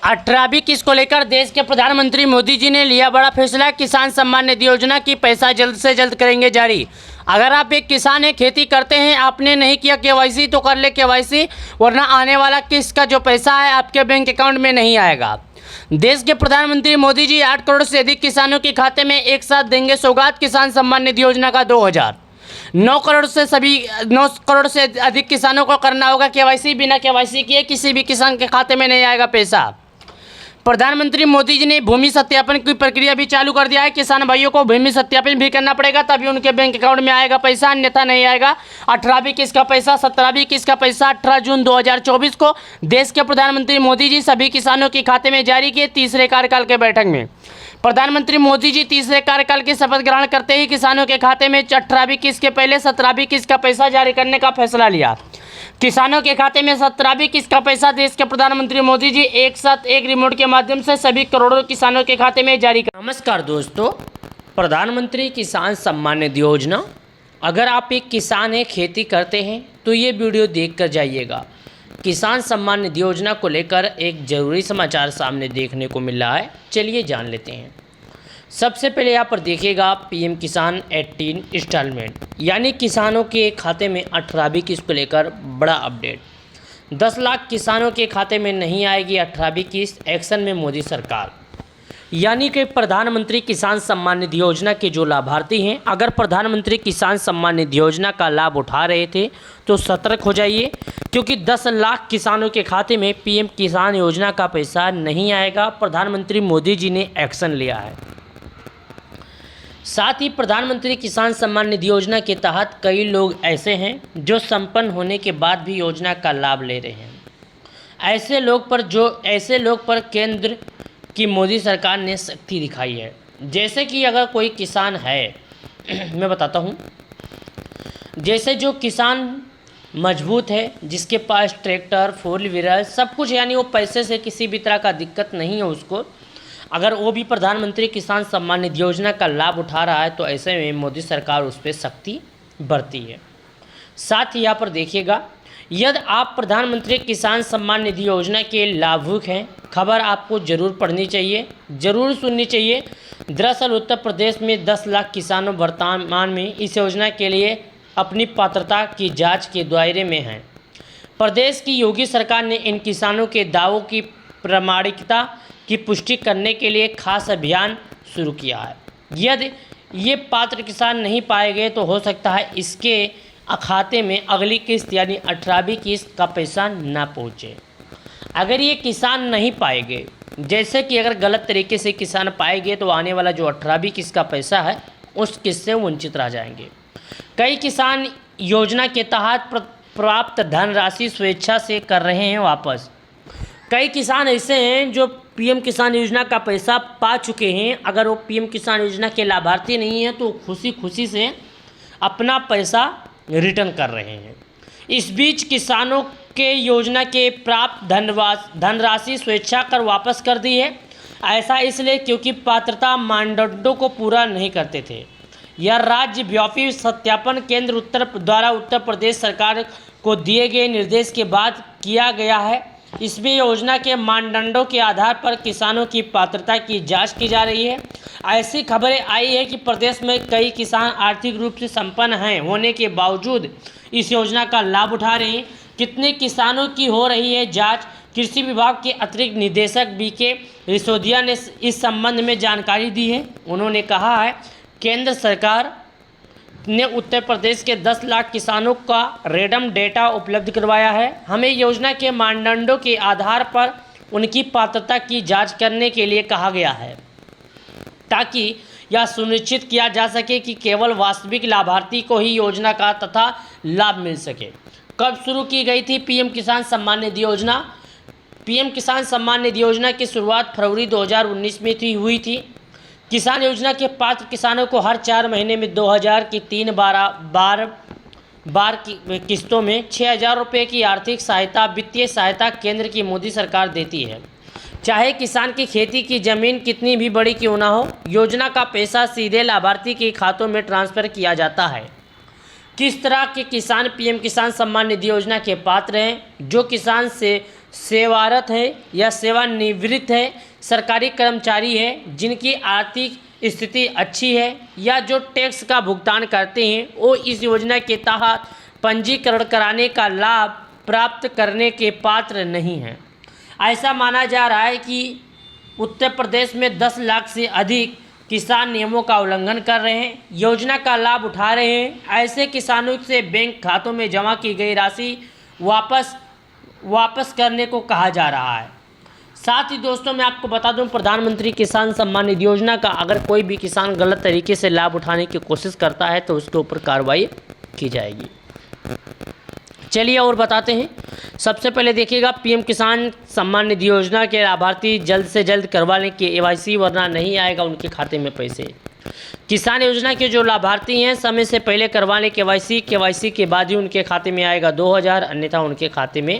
18वीं किस्त को लेकर देश के प्रधानमंत्री मोदी जी ने लिया बड़ा फैसला। किसान सम्मान निधि योजना की पैसा जल्द से जल्द करेंगे जारी। अगर आप एक किसान हैं, खेती करते हैं, आपने नहीं किया केवाईसी तो कर ले केवाईसी, वरना आने वाला किस्त का जो पैसा है आपके बैंक अकाउंट में नहीं आएगा। देश के प्रधानमंत्री मोदी जी 8 करोड़ से अधिक किसानों के खाते में एक साथ देंगे सौगात। किसान सम्मान निधि योजना का 9 करोड़ से अधिक किसानों को करना होगा केवाईसी। बिना केवाईसी किए किसी भी किसान के खाते में नहीं आएगा पैसा। प्रधानमंत्री मोदी जी ने भूमि सत्यापन की प्रक्रिया भी चालू कर दिया है। किसान भाइयों को भूमि सत्यापन भी करना पड़ेगा, तभी उनके बैंक अकाउंट में आएगा पैसा, अन्यथा नहीं आएगा। 18वीं किस्त का पैसा, 17वीं किस्त का पैसा 18 जून 2024 को देश के प्रधानमंत्री मोदी जी सभी किसानों के खाते में जारी किए। तीसरे कार्यकाल के बैठक में प्रधानमंत्री मोदी जी तीसरे कार्यकाल की शपथ ग्रहण करते ही किसानों के खाते में 18वीं किस्त के पहले 17वीं किस्त का पैसा जारी करने का फैसला लिया। किसानों के खाते में 17वीं किस्त का पैसा देश के प्रधानमंत्री मोदी जी एक साथ एक रिमोट के माध्यम से सभी करोड़ों किसानों के खाते में जारी कर। नमस्कार दोस्तों, प्रधानमंत्री किसान सम्मान निधि योजना, अगर आप एक किसान हैं, खेती करते हैं तो ये वीडियो देख कर जाइएगा। किसान सम्मान निधि योजना को लेकर एक ज़रूरी समाचार सामने देखने को मिल रहा है, चलिए जान लेते हैं। सबसे पहले यहाँ पर देखिएगा पीएम किसान 18 इंस्टॉलमेंट, यानी किसानों के खाते में 18वीं किस्त को लेकर बड़ा अपडेट। 10 लाख किसानों के खाते में नहीं आएगी 18वीं किस्त, एक्शन में मोदी सरकार। यानी कि प्रधानमंत्री किसान सम्मान निधि योजना के जो लाभार्थी हैं, अगर प्रधानमंत्री किसान सम्मान निधि योजना का लाभ उठा रहे थे तो सतर्क हो जाइए, क्योंकि 10 लाख किसानों के खाते में पीएम किसान योजना का पैसा नहीं आएगा। प्रधानमंत्री मोदी जी ने एक्शन लिया है। साथ ही प्रधानमंत्री किसान सम्मान निधि योजना के तहत कई लोग ऐसे हैं जो संपन्न होने के बाद भी योजना का लाभ ले रहे हैं। ऐसे लोग पर केंद्र की मोदी सरकार ने सख्ती दिखाई है। जैसे कि अगर कोई किसान है मैं बताता हूँ, जैसे जो किसान मजबूत है, जिसके पास ट्रैक्टर, 4 व्हीलर सब कुछ, यानी वो पैसे से किसी भी तरह का दिक्कत नहीं है उसको, अगर वो भी प्रधानमंत्री किसान सम्मान निधि योजना का लाभ उठा रहा है तो ऐसे में मोदी सरकार उस पर सख्ती बरती है। साथ ही यहाँ पर देखिएगा, यदि आप प्रधानमंत्री किसान सम्मान निधि योजना के लाभुक हैं, खबर आपको ज़रूर पढ़नी चाहिए, ज़रूर सुननी चाहिए। दरअसल उत्तर प्रदेश में 10 लाख किसानों वर्तमान में इस योजना के लिए अपनी पात्रता की जाँच के दायरे में हैं। प्रदेश की योगी सरकार ने इन किसानों के दावों की प्रामाणिकता की पुष्टि करने के लिए खास अभियान शुरू किया है। यदि ये पात्र किसान नहीं पाए गए तो हो सकता है इसके खाते में अगली किस्त यानी 18वीं किस्त का पैसा ना पहुँचे। अगर ये किसान नहीं पाए गए, जैसे कि अगर गलत तरीके से किसान पाए गए तो आने वाला जो 18वीं किस्त का पैसा है उस किस्त से वंचित रह जाएंगे। कई किसान योजना के तहत प्राप्त धनराशि स्वेच्छा से कर रहे हैं वापस। कई किसान ऐसे हैं जो पीएम किसान योजना का पैसा पा चुके हैं, अगर वो पीएम किसान योजना के लाभार्थी नहीं हैं तो खुशी से अपना पैसा रिटर्न कर रहे हैं। इस बीच किसानों के योजना के प्राप्त धनराशि स्वेच्छा कर वापस कर दी है। ऐसा इसलिए क्योंकि पात्रता मानदंडों को पूरा नहीं करते थे। यह राज्यव्यापी सत्यापन केंद्र द्वारा उत्तर प्रदेश सरकार को दिए गए निर्देश के बाद किया गया है। इसमें योजना के मानदंडों के आधार पर किसानों की पात्रता की जांच की जा रही है। ऐसी खबरें आई है कि प्रदेश में कई किसान आर्थिक रूप से संपन्न हैं होने के बावजूद इस योजना का लाभ उठा रहे हैं। कितने किसानों की हो रही है जांच, कृषि विभाग के अतिरिक्त निदेशक बीके रिसोदिया ने इस संबंध में जानकारी दी है। उन्होंने कहा है, केंद्र सरकार ने उत्तर प्रदेश के 10 लाख किसानों का रैंडम डेटा उपलब्ध करवाया है। हमें योजना के मानदंडों के आधार पर उनकी पात्रता की जांच करने के लिए कहा गया है, ताकि यह सुनिश्चित किया जा सके कि केवल वास्तविक लाभार्थी को ही योजना का तथा लाभ मिल सके। कब शुरू की गई थी पीएम किसान सम्मान निधि योजना? पीएम किसान सम्मान निधि योजना की शुरुआत फरवरी 2019 में हुई थी। किसान योजना के पात्र किसानों को हर 4 महीने में 2000 की 3 बार की किस्तों में 6000 रुपये की आर्थिक सहायता, वित्तीय सहायता केंद्र की मोदी सरकार देती है। चाहे किसान की खेती की ज़मीन कितनी भी बड़ी क्यों ना हो, योजना का पैसा सीधे लाभार्थी के खातों में ट्रांसफ़र किया जाता है। किस तरह के किसान पीएम किसान सम्मान निधि योजना के पात्र हैं? जो किसान से सेवारत है या सेवानिवृत्त है, सरकारी कर्मचारी है, जिनकी आर्थिक स्थिति अच्छी है या जो टैक्स का भुगतान करते हैं, वो इस योजना के तहत पंजीकरण कराने का लाभ प्राप्त करने के पात्र नहीं हैं। ऐसा माना जा रहा है कि उत्तर प्रदेश में 10 लाख से अधिक किसान नियमों का उल्लंघन कर रहे हैं, योजना का लाभ उठा रहे हैं। ऐसे किसानों से बैंक खातों में जमा की गई राशि वापस करने को कहा जा रहा है। साथ ही दोस्तों मैं आपको बता दूं, प्रधानमंत्री किसान सम्मान निधि योजना का अगर कोई भी किसान गलत तरीके से लाभ उठाने की कोशिश करता है तो उसके ऊपर कार्रवाई की जाएगी। चलिए और बताते हैं। सबसे पहले देखिएगा, पीएम किसान सम्मान निधि योजना के लाभार्थी जल्द से जल्द करवा लें केवाईसी, वरना नहीं आएगा उनके खाते में पैसे। किसान योजना के जो लाभार्थी हैं, समय से पहले करवा लें केवाईसी के बाद ही उनके खाते में आएगा 2000, अन्यथा उनके खाते में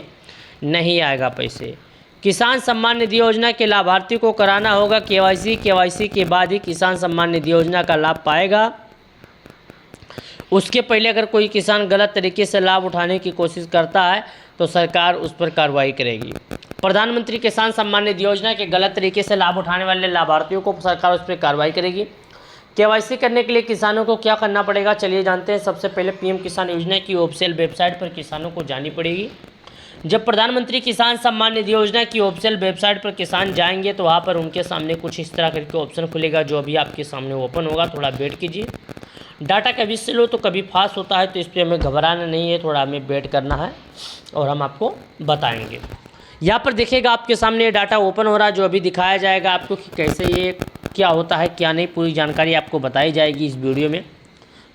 नहीं आएगा पैसे। किसान सम्मान निधि योजना के लाभार्थी को कराना होगा केवाईसी के बाद ही किसान सम्मान निधि योजना का लाभ पाएगा। उसके पहले अगर कोई किसान गलत तरीके से लाभ उठाने की कोशिश करता है तो सरकार उस पर कार्रवाई करेगी। प्रधानमंत्री किसान सम्मान निधि योजना के गलत तरीके से लाभ उठाने वाले लाभार्थियों को सरकार उस पर कार्रवाई करेगी। केवाईसी करने के लिए किसानों को क्या करना पड़ेगा, चलिए जानते हैं। सबसे पहले पीएम किसान योजना की ऑफिशियल वेबसाइट पर किसानों को जानी पड़ेगी। जब प्रधानमंत्री किसान सम्मान निधि योजना की ऑफिशियल वेबसाइट पर किसान जाएंगे तो वहाँ पर उनके सामने कुछ इस तरह करके ऑप्शन खुलेगा, जो अभी आपके सामने ओपन होगा। थोड़ा वेट कीजिए। डाटा कभी स्लो तो कभी फास्ट होता है, तो इस पर हमें घबराना नहीं है, थोड़ा हमें वेट करना है और हम आपको बताएंगे। यहाँ पर देखिएगा आपके सामने ये डाटा ओपन हो रहा है, जो अभी दिखाया जाएगा आपको कि कैसे ये क्या होता है क्या नहीं, पूरी जानकारी आपको बताई जाएगी इस वीडियो में।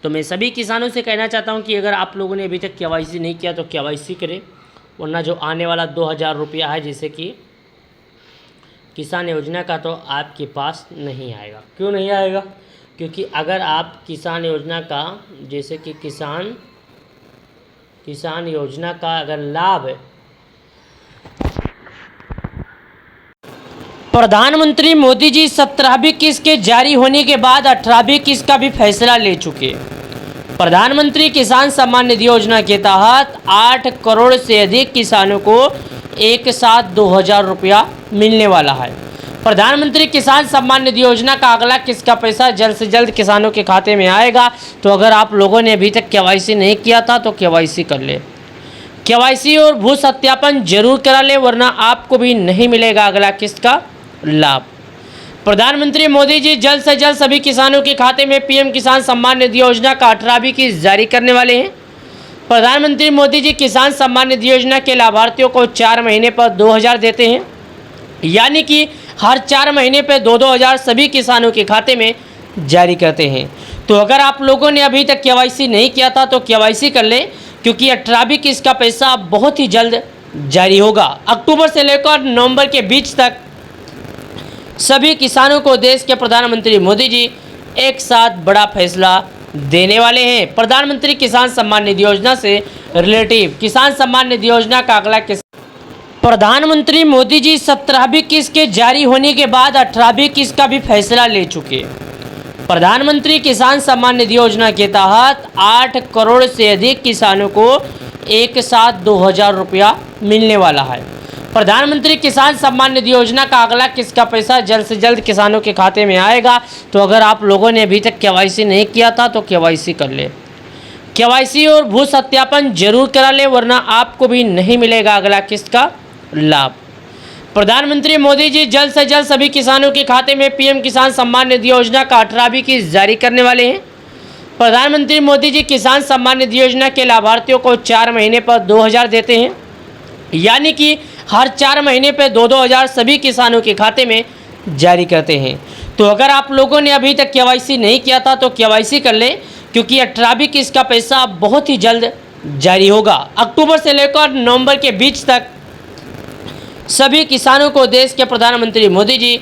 तो मैं सभी किसानों से कहना चाहता हूँ कि अगर आप लोगों ने अभी तक केवाईसी नहीं किया तो केवाईसी करें, वरना जो आने वाला 2000 रुपया है जैसे कि किसान योजना का, तो आपके पास नहीं आएगा। क्यों नहीं आएगा? क्योंकि अगर आप किसान योजना का, जैसे कि किसान योजना का अगर लाभ प्रधानमंत्री मोदी जी 17वीं किस्त के जारी होने के बाद 18वीं किस्त का भी फैसला ले चुके। प्रधानमंत्री किसान सम्मान निधि योजना के तहत 8 करोड़ से अधिक किसानों को एक साथ 2000 रुपया मिलने वाला है। प्रधानमंत्री किसान सम्मान निधि योजना का अगला किस्त का पैसा जल्द से जल्द किसानों के खाते में आएगा। तो अगर आप लोगों ने अभी तक केवाईसी नहीं किया था तो केवाईसी कर ले। केवाईसी और भू सत्यापन जरूर करा ले, वरना आपको भी नहीं मिलेगा अगला किस्त का लाभ। प्रधानमंत्री मोदी जी जल्द से जल्द सभी किसानों के खाते में पीएम किसान सम्मान निधि योजना का 18वीं किस्त जारी करने वाले हैं। प्रधानमंत्री मोदी जी किसान सम्मान निधि योजना के लाभार्थियों को 4 महीने पर 2000 देते हैं, यानी कि हर 4 महीने पे 2-2 सभी किसानों के खाते में जारी करते हैं। तो अगर आप लोगों ने अभी तक केवाईसी नहीं किया था तो केवाईसी कर लें, क्योंकि 18वीं किस्त का पैसा बहुत ही जल्द जारी होगा। अक्टूबर से लेकर नवंबर के बीच तक सभी किसानों को देश के प्रधानमंत्री मोदी जी एक साथ बड़ा फैसला देने वाले हैं। प्रधानमंत्री किसान सम्मान निधि योजना से रिलेटिव किसान सम्मान निधि योजना का अगला किस्त प्रधानमंत्री मोदी जी 17वीं किस्त के जारी होने के बाद 18वीं किस्त का भी फैसला ले चुके। प्रधानमंत्री किसान सम्मान निधि योजना के तहत 8 करोड़ से अधिक किसानों को एक साथ 2000 रुपया मिलने वाला है। प्रधानमंत्री किसान सम्मान निधि योजना का अगला किस्त का पैसा जल्द से जल्द किसानों के खाते में आएगा। तो अगर आप लोगों ने अभी तक केवाईसी नहीं किया था तो केवाईसी कर ले। केवाईसी और भू सत्यापन जरूर करा ले, वरना आपको भी नहीं मिलेगा अगला किस्त का लाभ। प्रधानमंत्री मोदी जी जल्द से जल्द सभी किसानों के खाते में पीएम किसान सम्मान निधि योजना का 18वीं किस्त जारी करने वाले हैं। प्रधानमंत्री मोदी जी किसान सम्मान निधि योजना के लाभार्थियों को 4 महीने पर 2000 देते हैं, यानी कि हर 4 महीने पे 2-2 सभी किसानों के खाते में जारी करते हैं। तो अगर आप लोगों ने अभी तक केवाईसी नहीं किया था तो केवाईसी कर लें, क्योंकि 18वीं किस्त का पैसा बहुत ही जल्द जारी होगा। अक्टूबर से लेकर नवंबर के बीच तक सभी किसानों को देश के प्रधानमंत्री मोदी जी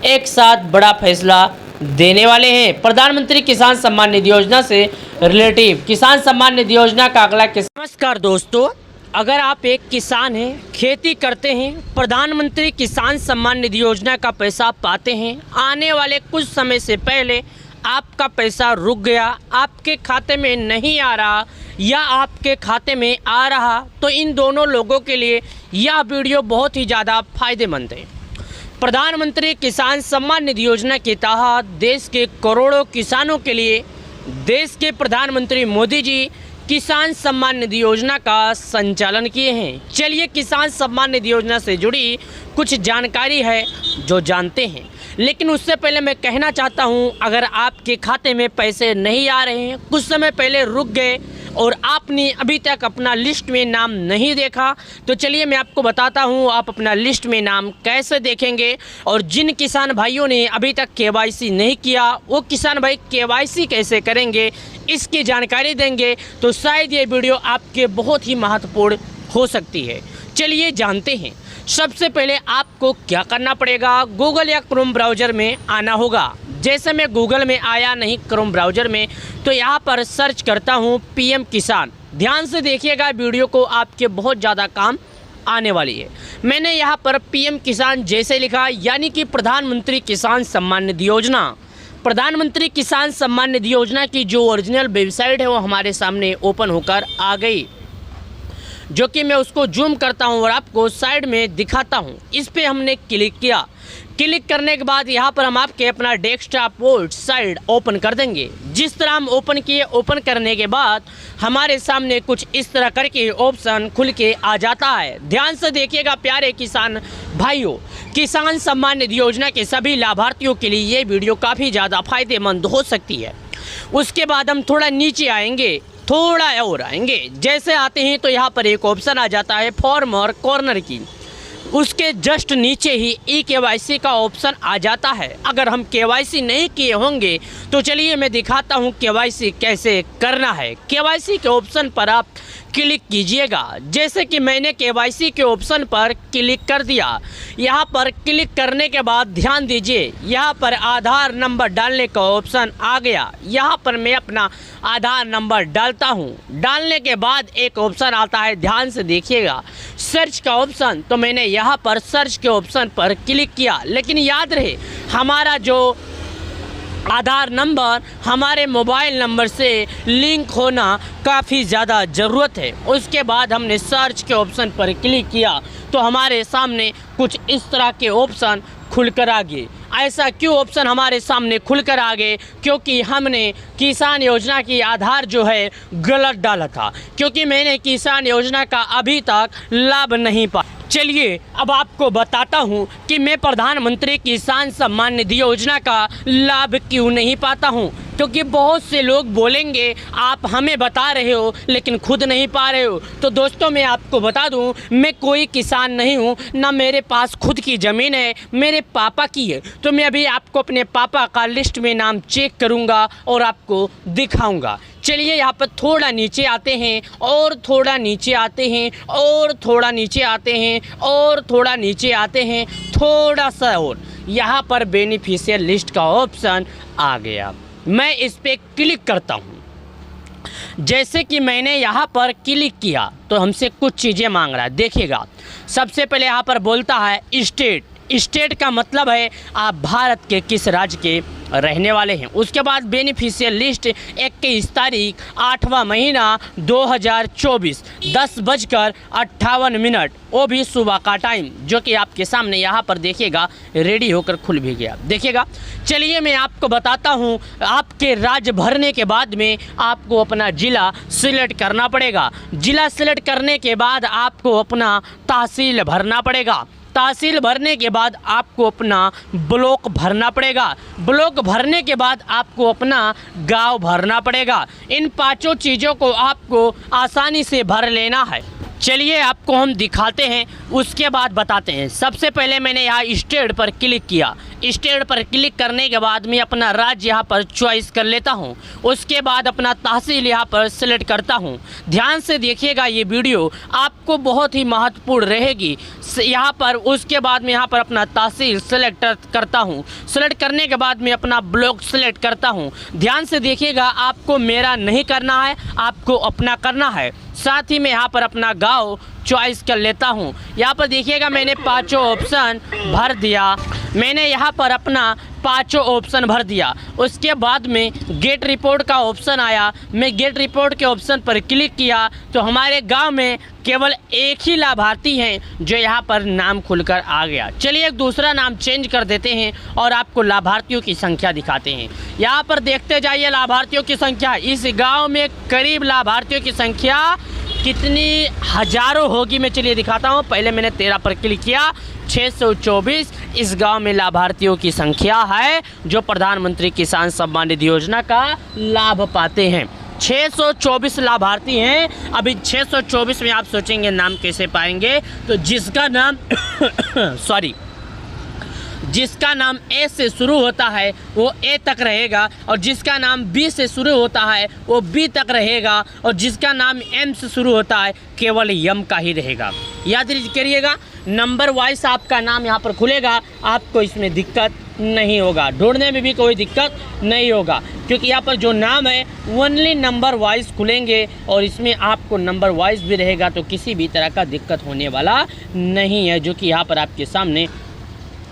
एक साथ बड़ा फैसला देने वाले हैं। प्रधानमंत्री किसान सम्मान निधि योजना से रिलेटिव किसान सम्मान निधि योजना का अगला किस्त। नमस्कार दोस्तों, अगर आप एक किसान हैं, खेती करते हैं, प्रधानमंत्री किसान सम्मान निधि योजना का पैसा पाते हैं, आने वाले कुछ समय से पहले आपका पैसा रुक गया, आपके खाते में नहीं आ रहा या आपके खाते में आ रहा, तो इन दोनों लोगों के लिए यह वीडियो बहुत ही ज़्यादा फायदेमंद है। प्रधानमंत्री किसान सम्मान निधि योजना के तहत देश के करोड़ों किसानों के लिए देश के प्रधानमंत्री मोदी जी किसान सम्मान निधि योजना का संचालन किए हैं। चलिए किसान सम्मान निधि योजना से जुड़ी कुछ जानकारी है जो जानते हैं, लेकिन उससे पहले मैं कहना चाहता हूं, अगर आपके खाते में पैसे नहीं आ रहे हैं, कुछ समय पहले रुक गए और आपने अभी तक अपना लिस्ट में नाम नहीं देखा, तो चलिए मैं आपको बताता हूं आप अपना लिस्ट में नाम कैसे देखेंगे। और जिन किसान भाइयों ने अभी तक केवाईसी नहीं किया, वो किसान भाई केवाईसी कैसे करेंगे, इसकी जानकारी देंगे, तो शायद ये वीडियो आपके बहुत ही महत्वपूर्ण हो सकती है। चलिए जानते हैं। सबसे पहले आपको क्या करना पड़ेगा, गूगल या क्रोम ब्राउज़र में आना होगा। जैसे मैं गूगल में आया नहीं क्रोम ब्राउज़र में, तो यहाँ पर सर्च करता हूँ पीएम किसान। ध्यान से देखिएगा, वीडियो को आपके बहुत ज़्यादा काम आने वाली है। मैंने यहाँ पर पीएम किसान जैसे लिखा, यानी कि प्रधानमंत्री किसान सम्मान निधि योजना। प्रधानमंत्री किसान सम्मान निधि योजना की जो ओरिजिनल वेबसाइट है वो हमारे सामने ओपन होकर आ गई, जो कि मैं उसको जूम करता हूं और आपको साइड में दिखाता हूं। इस पे हमने क्लिक किया। क्लिक करने के बाद यहाँ पर हम आपके अपना डेस्कटॉप पोर्ट साइड ओपन कर देंगे। जिस तरह हम ओपन किए, ओपन करने के बाद हमारे सामने कुछ इस तरह करके ऑप्शन खुल के आ जाता है। ध्यान से देखिएगा प्यारे किसान भाइयों, किसान सम्मान निधि योजना के सभी लाभार्थियों के लिए ये वीडियो काफ़ी ज़्यादा फायदेमंद हो सकती है। उसके बाद हम थोड़ा नीचे आएंगे, थोड़ा और आएंगे। जैसे आते हैं तो यहाँ पर एक ऑप्शन आ जाता है फॉर्म और कॉर्नर की। उसके जस्ट नीचे ही ई-केवाईसी का ऑप्शन आ जाता है। अगर हम केवाईसी नहीं किए होंगे तो चलिए मैं दिखाता हूँ केवाईसी कैसे करना है। केवाईसी के ऑप्शन पर आप क्लिक कीजिएगा। जैसे कि मैंने केवाईसी के ऑप्शन पर क्लिक कर दिया। यहाँ पर क्लिक करने के बाद ध्यान दीजिए, यहाँ पर आधार नंबर डालने का ऑप्शन आ गया। यहाँ पर मैं अपना आधार नंबर डालता हूँ। डालने के बाद एक ऑप्शन आता है, ध्यान से देखिएगा, सर्च का ऑप्शन। तो मैंने यहाँ पर सर्च के ऑप्शन पर क्लिक किया। लेकिन याद रहे, हमारा जो आधार नंबर हमारे मोबाइल नंबर से लिंक होना काफ़ी ज़्यादा ज़रूरत है। उसके बाद हमने सर्च के ऑप्शन पर क्लिक किया तो हमारे सामने कुछ इस तरह के ऑप्शन खुलकर आ गए। ऐसा क्यों ऑप्शन हमारे सामने खुलकर आ गए? क्योंकि हमने किसान योजना की आधार जो है गलत डाला था, क्योंकि मैंने किसान योजना का अभी तक लाभ नहीं पाया। चलिए अब आपको बताता हूं कि मैं प्रधानमंत्री किसान सम्मान निधि योजना का लाभ क्यों नहीं पाता हूं। क्योंकि बहुत से लोग बोलेंगे आप हमें बता रहे हो लेकिन खुद नहीं पा रहे हो। तो दोस्तों मैं आपको बता दूं, मैं कोई किसान नहीं हूं, ना मेरे पास खुद की ज़मीन है, मेरे पापा की है। तो मैं अभी आपको अपने पापा का लिस्ट में नाम चेक करूंगा और आपको दिखाऊंगा। चलिए यहाँ पर थोड़ा नीचे आते हैं और थोड़ा नीचे आते हैं और थोड़ा नीचे आते हैं और थोड़ा नीचे आते हैं, थोड़ा सा और यहाँ पर बेनिफिशियल लिस्ट का ऑप्शन आ गया। मैं इस पर क्लिक करता हूँ। जैसे कि मैंने यहाँ पर क्लिक किया तो हमसे कुछ चीज़ें मांग रहा है। देखिएगा, सबसे पहले यहाँ पर बोलता है स्टेट। स्टेट का मतलब है आप भारत के किस राज्य के रहने वाले हैं। उसके बाद बेनिफिशियल लिस्ट 21 तारीख 8वां महीना 2024 10:58, वो भी सुबह का टाइम, जो कि आपके सामने यहाँ पर देखिएगा रेडी होकर खुल भी गया। देखिएगा, चलिए मैं आपको बताता हूँ। आपके राज्य भरने के बाद में आपको अपना ज़िला सिलेक्ट करना पड़ेगा। ज़िला सिलेक्ट करने के बाद आपको अपना तहसील भरना पड़ेगा। तहसील भरने के बाद आपको अपना ब्लॉक भरना पड़ेगा। ब्लॉक भरने के बाद आपको अपना गांव भरना पड़ेगा। इन पांचों चीज़ों को आपको आसानी से भर लेना है। चलिए आपको हम दिखाते हैं, उसके बाद बताते हैं। सबसे पहले मैंने यहाँ स्टेट पर क्लिक किया। स्टेट पर क्लिक करने के बाद मैं अपना राज्य यहाँ पर चॉइस कर लेता हूँ। उसके बाद अपना तहसील यहाँ पर सिलेक्ट करता हूँ। ध्यान से देखिएगा, ये वीडियो आपको बहुत ही महत्वपूर्ण रहेगी यहाँ पर। उसके बाद मैं यहाँ पर अपना तहसील सिलेक्ट करता हूँ। सिलेक्ट करने के बाद मैं अपना ब्लॉक सिलेक्ट करता हूँ। ध्यान से देखिएगा, आपको मेरा नहीं करना है, आपको अपना करना है। साथ ही मैं यहाँ पर अपना गांव चॉइस कर लेता हूँ। यहाँ पर देखिएगा मैंने पांचों ऑप्शन भर दिया। मैंने यहाँ पर अपना पांचों ऑप्शन भर दिया। उसके बाद में गेट रिपोर्ट का ऑप्शन आया, मैं गेट रिपोर्ट के ऑप्शन पर क्लिक किया तो हमारे गांव में केवल एक ही लाभार्थी हैं जो यहाँ पर नाम खुलकर आ गया। चलिए एक दूसरा नाम चेंज कर देते हैं और आपको लाभार्थियों की संख्या दिखाते हैं। यहाँ पर देखते जाइए लाभार्थियों की संख्या। इस गांव में करीब लाभार्थियों की संख्या कितनी हजारों होगी, मैं चलिए दिखाता हूँ। पहले मैंने 13 पर क्लिक किया, 624 इस गांव में लाभार्थियों की संख्या है जो प्रधानमंत्री किसान सम्मान निधि योजना का लाभ पाते हैं। 624 लाभार्थी हैं। अभी 624 में आप सोचेंगे नाम कैसे पाएंगे, तो जिसका नाम जिसका नाम ए से शुरू होता है वो ए तक रहेगा, और जिसका नाम बी से शुरू होता है वो बी तक रहेगा, और जिसका नाम एम से शुरू होता है केवल यम का ही रहेगा। याद करिएगा, नंबर वाइज आपका नाम यहाँ पर खुलेगा, आपको इसमें दिक्कत नहीं होगा, ढूंढने में भी कोई दिक्कत नहीं होगा, क्योंकि यहाँ पर जो नाम है ओनली नंबर वाइज खुलेंगे और इसमें आपको नंबर वाइज भी रहेगा, तो किसी भी तरह का दिक्कत होने वाला नहीं है, जो कि यहाँ पर आपके सामने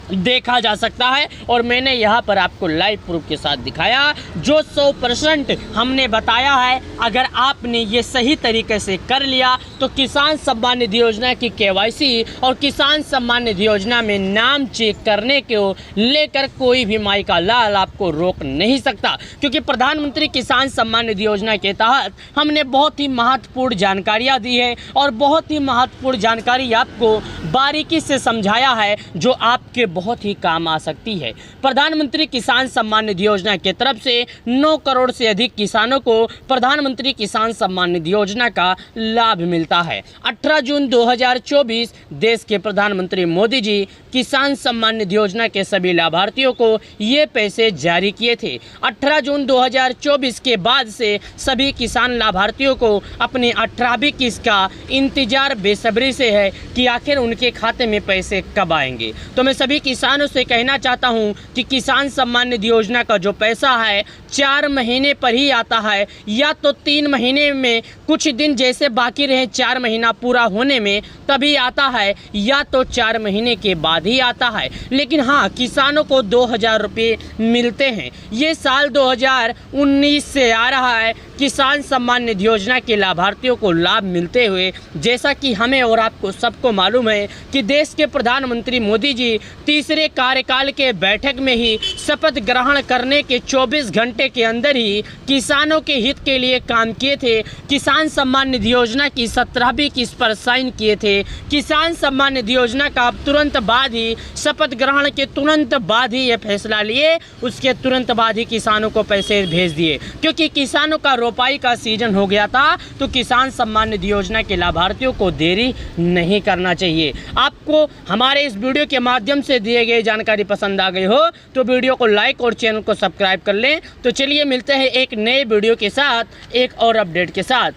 देखा जा सकता है। और मैंने यहाँ पर आपको लाइव प्रूफ के साथ दिखाया जो 100% हमने बताया है। अगर आपने ये सही तरीके से कर लिया तो किसान सम्मान निधि योजना की केवाईसी और किसान सम्मान निधि योजना में नाम चेक करने को लेकर कोई भी माई का लाल आपको रोक नहीं सकता, क्योंकि प्रधानमंत्री किसान सम्मान निधि योजना के तहत हमने बहुत ही महत्वपूर्ण जानकारियाँ दी है और बहुत ही महत्वपूर्ण जानकारी आपको बारीकी से समझाया है जो आपके बहुत ही काम आ सकती है। प्रधानमंत्री किसान सम्मान निधि योजना के तरफ से 9 करोड़ से अधिक किसानों को प्रधानमंत्री किसान सम्मान निधि योजना का लाभ मिलता है। 18 जून 2024 देश के प्रधानमंत्री मोदी जी किसान सम्मान निधि योजना के सभी लाभार्थियों को ये पैसे जारी किए थे। 18 जून 2024 के बाद से सभी किसान लाभार्थियों को अपनी 18वीं किस्त का इंतजार बेसब्री से है कि आखिर उनके खाते में पैसे कब आएंगे। तो मैं सभी किसानों से कहना चाहता हूं कि किसान सम्मान निधि योजना का जो पैसा है 4 महीने पर ही आता है, या तो 3 महीने में कुछ दिन जैसे बाकी रहे 4 महीना पूरा होने में तभी आता है, या तो 4 महीने के बाद ही आता है। लेकिन हाँ, किसानों को 2000 रुपये मिलते हैं। ये साल 2019 से आ रहा है किसान सम्मान निधि योजना के लाभार्थियों को लाभ मिलते हुए। जैसा कि हमें और आपको सबको मालूम है कि देश के प्रधानमंत्री मोदी जी तीसरे कार्यकाल के बैठक में ही शपथ ग्रहण करने के 24 घंटे के अंदर ही किसानों के हित के लिए काम किए थे। किसान सम्मान निधि योजना की 17वीं किस्त पर साइन किए थे। किसान सम्मान निधि योजना का तुरंत बाद ही शपथ ग्रहण के तुरंत बाद ही ये फैसला लिए, उसके तुरंत बाद ही किसानों को पैसे भेज दिए, क्योंकि किसानों का रोपाई का सीजन हो गया था। तो किसान सम्मान निधि योजना के लाभार्थियों को देरी नहीं करना चाहिए। आपको हमारे इस वीडियो के माध्यम से दिए गए जानकारी पसंद आ गई हो तो वीडियो को लाइक और चैनल को सब्सक्राइब कर लें। तो चलिए मिलते हैं एक नए वीडियो के साथ, एक और अपडेट के साथ।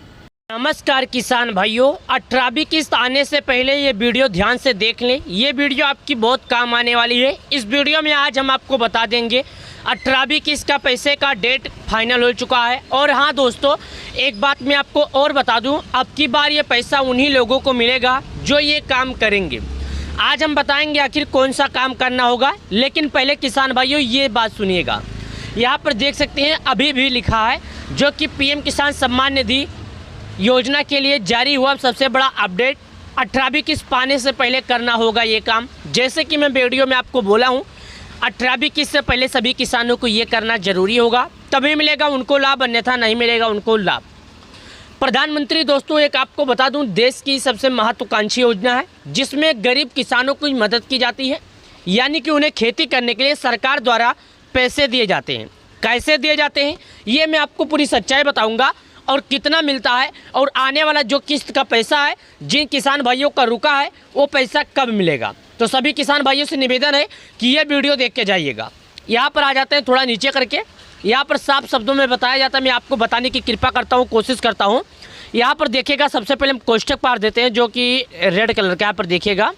नमस्कार किसान भाइयों, 18वीं किस्त आने से पहले ये वीडियो ध्यान से देख लें। ये वीडियो आपकी बहुत काम आने वाली है। इस वीडियो में आज हम आपको बता देंगे 18वीं किस्त का पैसे का डेट फाइनल हो चुका है। और हाँ दोस्तों, एक बात मैं आपको और बता दूं, अब की बार ये पैसा उन्हीं लोगों को मिलेगा जो ये काम करेंगे। आज हम बताएंगे आखिर कौन सा काम करना होगा, लेकिन पहले किसान भाइयों ये बात सुनिएगा। यहाँ पर देख सकते हैं अभी भी लिखा है जो कि पीएम किसान सम्मान निधि योजना के लिए जारी हुआ सबसे बड़ा अपडेट। 18वीं किस्त पाने से पहले करना होगा ये काम। जैसे कि मैं वीडियो में आपको बोला हूँ, 18वीं किस्त से पहले सभी किसानों को ये करना जरूरी होगा, तभी मिलेगा उनको लाभ, अन्यथा नहीं मिलेगा उनको लाभ। प्रधानमंत्री दोस्तों, एक आपको बता दूं, देश की सबसे महत्वाकांक्षी योजना है जिसमें गरीब किसानों की मदद की जाती है, यानी कि उन्हें खेती करने के लिए सरकार द्वारा पैसे दिए जाते हैं। कैसे दिए जाते हैं ये मैं आपको पूरी सच्चाई बताऊंगा, और कितना मिलता है, और आने वाला जो किस्त का पैसा है जिन किसान भाइयों का रुका है वो पैसा कब मिलेगा। तो सभी किसान भाइयों से निवेदन है कि ये वीडियो देख के जाइएगा। यहाँ पर आ जाते हैं थोड़ा नीचे करके, यहाँ पर साफ शब्दों में बताया जाता है, मैं आपको बताने की कृपा करता हूँ, कोशिश करता हूँ। यहाँ पर देखिएगा, सबसे पहले हम कोष्टक पार देते हैं जो कि रेड कलर का। यहाँ पर देखिएगा,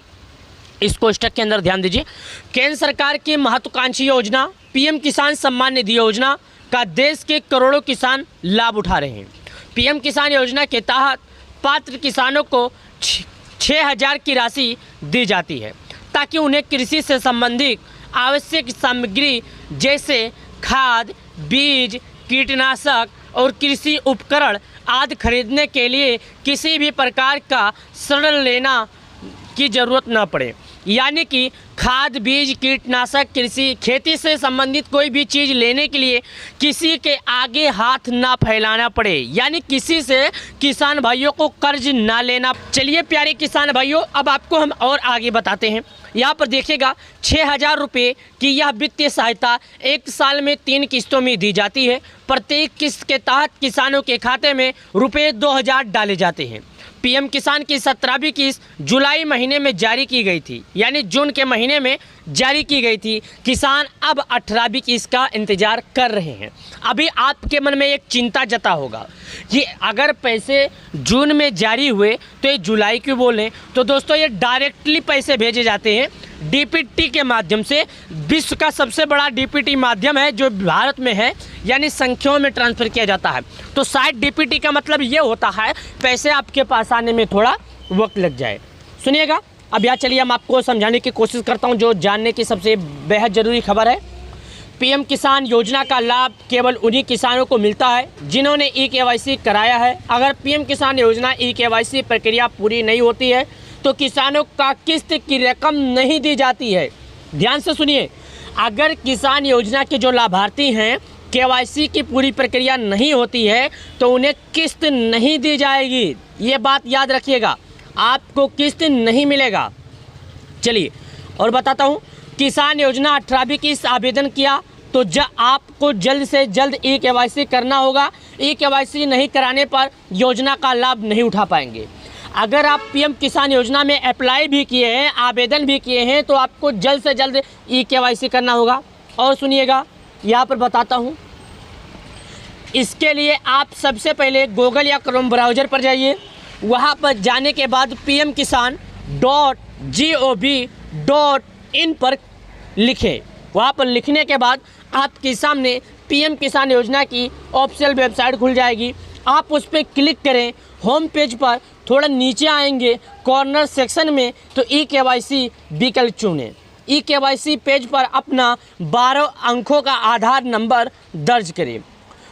इस कोष्टक के अंदर ध्यान दीजिए। केंद्र सरकार की महत्वाकांक्षी योजना पीएम किसान सम्मान निधि योजना का देश के करोड़ों किसान लाभ उठा रहे हैं। पीएम किसान योजना के तहत पात्र किसानों को 6000 की राशि दी जाती है। ताकि उन्हें कृषि से संबंधित आवश्यक सामग्री जैसे खाद, बीज, कीटनाशक और कृषि उपकरण आदि खरीदने के लिए किसी भी प्रकार का ऋण लेना की ज़रूरत न पड़े। यानी कि खाद, बीज, कीटनाशक, कृषि खेती से संबंधित कोई भी चीज़ लेने के लिए किसी के आगे हाथ ना फैलाना पड़े, यानी किसी से किसान भाइयों को कर्ज ना लेना। चलिए प्यारे किसान भाइयों, अब आपको हम और आगे बताते हैं। यहाँ पर देखिएगा 6,000 रुपये की यह वित्तीय सहायता 1 साल में 3 किस्तों में दी जाती है। प्रत्येक किस्त के तहत किसानों के खाते में रुपये 2,000 डाले जाते हैं। पीएम किसान की 17वीं किस्त जुलाई महीने में जारी की गई थी, यानी जून के महीने में जारी की गई थी। किसान अब 18वीं किस्त का इंतज़ार कर रहे हैं। अभी आपके मन में एक चिंता जता होगा कि अगर पैसे जून में जारी हुए तो ये जुलाई क्यों बोलें। तो दोस्तों, ये डायरेक्टली पैसे भेजे जाते हैं डीपीटी के माध्यम से। विश्व का सबसे बड़ा डीपीटी माध्यम है जो भारत में है, यानी संख्याओं में ट्रांसफ़र किया जाता है। तो शायद डीपीटी का मतलब ये होता है पैसे आपके पास आने में थोड़ा वक्त लग जाए। सुनिएगा, अब यहाँ चलिए हम आपको समझाने की कोशिश करता हूँ जो जानने की सबसे बेहद ज़रूरी खबर है। पीएम किसान योजना का लाभ केवल उन्हीं किसानों को मिलता है जिन्होंने ई-केवाईसी कराया है। अगर पीएम किसान योजना ई-केवाईसी प्रक्रिया पूरी नहीं होती है तो किसानों का किस्त की रकम नहीं दी जाती है। ध्यान से सुनिए, अगर किसान योजना के जो लाभार्थी हैं केवाईसी की पूरी प्रक्रिया नहीं होती है तो उन्हें किस्त नहीं दी जाएगी। ये बात याद रखिएगा, आपको किस्त नहीं मिलेगा। चलिए और बताता हूँ, किसान योजना 18वीं किस्त आवेदन किया तो आपको जल्द से जल्द ई-केवाईसी करना होगा। ई-केवाईसी नहीं कराने पर योजना का लाभ नहीं उठा पाएंगे। अगर आप पीएम किसान योजना में अप्लाई भी किए हैं, आवेदन भी किए हैं, तो आपको जल्द से जल्द ई-केवाईसी करना होगा। और सुनिएगा, यहाँ पर बताता हूँ, इसके लिए आप सबसे पहले गूगल या क्रोम ब्राउज़र पर जाइए। वहाँ पर जाने के बाद pm-kisan.gov.in पर लिखें। वहाँ पर लिखने के बाद आपके सामने पीएम किसान योजना की ऑफिशियल वेबसाइट खुल जाएगी। आप उस पर क्लिक करें। होम पेज पर थोड़ा नीचे आएंगे, कॉर्नर सेक्शन में तो ई-केवाईसी विकल्प चुनें। ई-केवाईसी पेज पर अपना 12 अंकों का आधार नंबर दर्ज करें।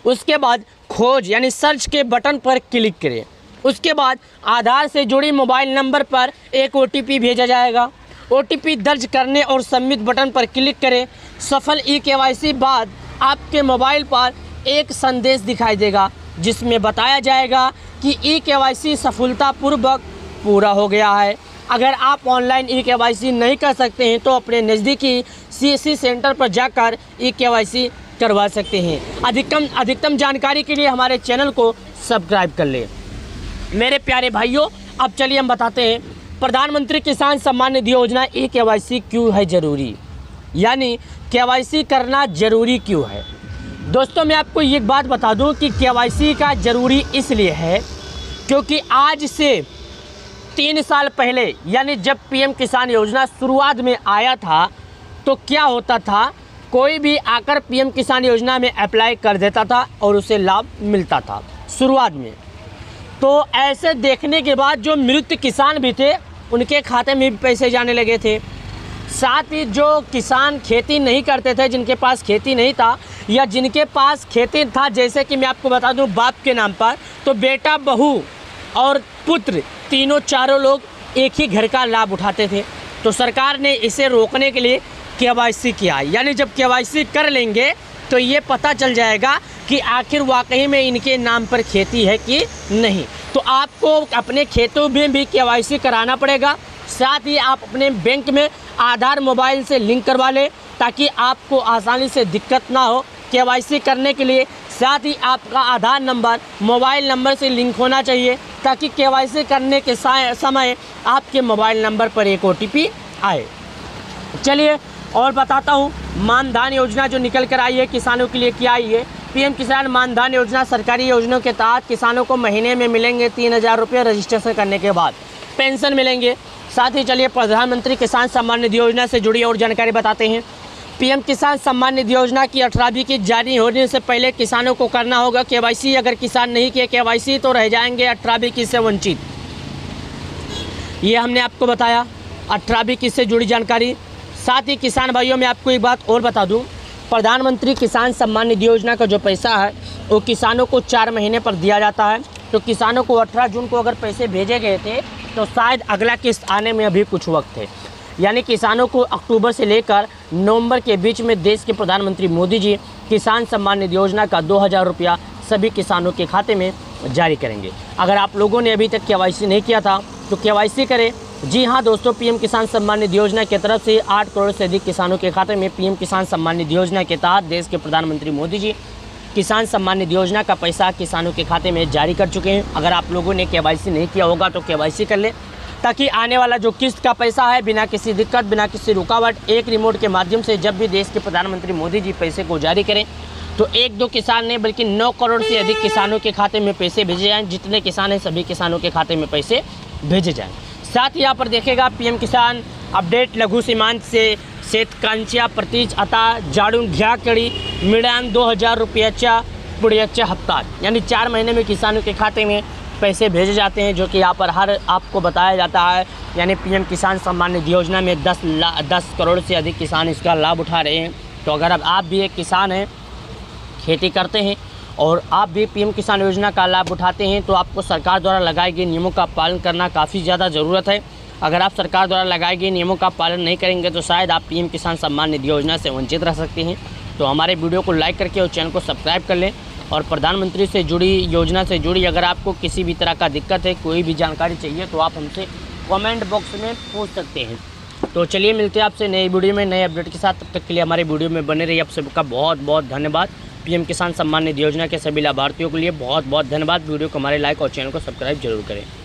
उसके बाद खोज यानी सर्च के बटन पर क्लिक करें। उसके बाद आधार से जुड़ी मोबाइल नंबर पर एक OTP भेजा जाएगा। OTP दर्ज करने और सबमिट बटन पर क्लिक करें। सफल ई-केवाईसी बाद आपके मोबाइल पर एक संदेश दिखाई देगा जिसमें बताया जाएगा कि ई-केवाईसी सफलतापूर्वक पूरा हो गया है। अगर आप ऑनलाइन ई-केवाईसी नहीं कर सकते हैं तो अपने नज़दीकी CSC सेंटर पर जाकर ई-केवाईसी करवा सकते हैं। अधिकतम जानकारी के लिए हमारे चैनल को सब्सक्राइब कर लें। मेरे प्यारे भाइयों, अब चलिए हम बताते हैं प्रधानमंत्री किसान सम्मान निधि योजना ई-केवाईसी क्यों है ज़रूरी, यानी केवाईसी करना ज़रूरी क्यों है। दोस्तों, मैं आपको एक बात बता दूं कि केवाईसी का ज़रूरी इसलिए है क्योंकि आज से 3 साल पहले, यानी जब पीएम किसान योजना शुरुआत में आया था तो क्या होता था, कोई भी आकर पीएम किसान योजना में अप्लाई कर देता था और उसे लाभ मिलता था शुरुआत में। तो ऐसे देखने के बाद जो मृत किसान भी थे उनके खाते में भी पैसे जाने लगे थे। साथ ही जो किसान खेती नहीं करते थे, जिनके पास खेती नहीं था या जिनके पास खेती था, जैसे कि मैं आपको बता दूं बाप के नाम पर, तो बेटा, बहू और पुत्र तीनों चारों लोग एक ही घर का लाभ उठाते थे। तो सरकार ने इसे रोकने के लिए केवाईसी किया, यानी जब केवाईसी कर लेंगे तो ये पता चल जाएगा कि आखिर वाकई में इनके नाम पर खेती है कि नहीं। तो आपको अपने खेतों में भी केवाईसी कराना पड़ेगा। साथ ही आप अपने बैंक में आधार मोबाइल से लिंक करवा लें ताकि आपको आसानी से दिक्कत ना हो केवाईसी करने के लिए। साथ ही आपका आधार नंबर मोबाइल नंबर से लिंक होना चाहिए ताकि केवाईसी करने के समय आपके मोबाइल नंबर पर एक OTP आए। चलिए और बताता हूँ, मानधन योजना जो निकल कर आई है किसानों के लिए क्या आई है। पीएम किसान मानधन योजना सरकारी योजनाओं के तहत किसानों को महीने में मिलेंगे 3,000 रुपये रजिस्ट्रेशन करने के बाद पेंशन मिलेंगे। साथ ही चलिए प्रधानमंत्री किसान सम्मान निधि योजना से जुड़ी और जानकारी बताते हैं। पीएम किसान सम्मान निधि योजना की 18वीं किस्त जारी होने से पहले किसानों को करना होगा केवाईसी। अगर किसान नहीं किए केवाईसी तो रह जाएंगे 18वीं किस्त से वंचित। ये हमने आपको बताया। 18-21 से जुड़ी जानकारी। साथ ही किसान भाइयों मैं आपको एक बात और बता दूं, प्रधानमंत्री किसान सम्मान निधि योजना का जो पैसा है वो किसानों को 4 महीने पर दिया जाता है। तो किसानों को 18 जून को अगर पैसे भेजे गए थे तो शायद अगला किस्त आने में अभी कुछ वक्त है। यानी किसानों को अक्टूबर से लेकर नवंबर के बीच में देश के प्रधानमंत्री मोदी जी किसान सम्मान निधि योजना का 2000 रुपया सभी किसानों के खाते में जारी करेंगे। अगर आप लोगों ने अभी तक KYC नहीं किया था तो KYC करें। जी हाँ दोस्तों, पीएम किसान सम्मान निधि योजना की तरफ से 8 करोड़ से अधिक किसानों के खाते में पीएम किसान सम्मान निधि योजना के तहत देश के प्रधानमंत्री मोदी जी किसान सम्मान निधि योजना का पैसा किसानों के खाते में जारी कर चुके हैं। अगर आप लोगों ने KYC नहीं किया होगा तो KYC कर लें, ताकि आने वाला जो किस्त का पैसा है बिना किसी दिक्कत, बिना किसी रुकावट, एक रिमोट के माध्यम से जब भी देश के प्रधानमंत्री मोदी जी पैसे को जारी करें तो 1-2 किसान नहीं बल्कि 9 करोड़ से अधिक किसानों के खाते में पैसे भेजे जाएँ। जितने किसान हैं सभी किसानों के खाते में पैसे भेजे जाएँ। साथ ही यहाँ पर देखेगा पीएम किसान अपडेट लघु सीमांत से शेतकऱ्यांच्या प्रतीच आता जाडून घ्या कडी मिळान 2000 रुपयाच्या पुढच्या हप्तात। यानी 4 महीने में किसानों के खाते में पैसे भेजे जाते हैं, जो कि यहाँ पर हर आपको बताया जाता है। यानी पीएम किसान सम्मान निधि योजना में 10 करोड़ से अधिक किसान इसका लाभ उठा रहे हैं। तो अगर अब आप भी एक किसान हैं, खेती करते हैं और आप भी पीएम किसान योजना का लाभ उठाते हैं तो आपको सरकार द्वारा लगाए गए नियमों का पालन करना काफ़ी ज़्यादा ज़रूरत है। अगर आप सरकार द्वारा लगाए गए नियमों का पालन नहीं करेंगे तो शायद आप पीएम किसान सम्मान निधि योजना से वंचित रह सकते हैं। तो हमारे वीडियो को लाइक करके और चैनल को सब्सक्राइब कर लें। और प्रधानमंत्री से जुड़ी योजना से जुड़ी अगर आपको किसी भी तरह का दिक्कत है, कोई भी जानकारी चाहिए तो आप हमसे कमेंट बॉक्स में पूछ सकते हैं। तो चलिए मिलते हैं आपसे नई वीडियो में नए अपडेट के साथ। तब तक के लिए हमारे वीडियो में बने रहिए। आप सबका बहुत बहुत धन्यवाद। पीएम किसान सम्मान निधि योजना के सभी लाभार्थियों के लिए बहुत बहुत धन्यवाद। वीडियो को हमारे लाइक और चैनल को सब्सक्राइब जरूर करें।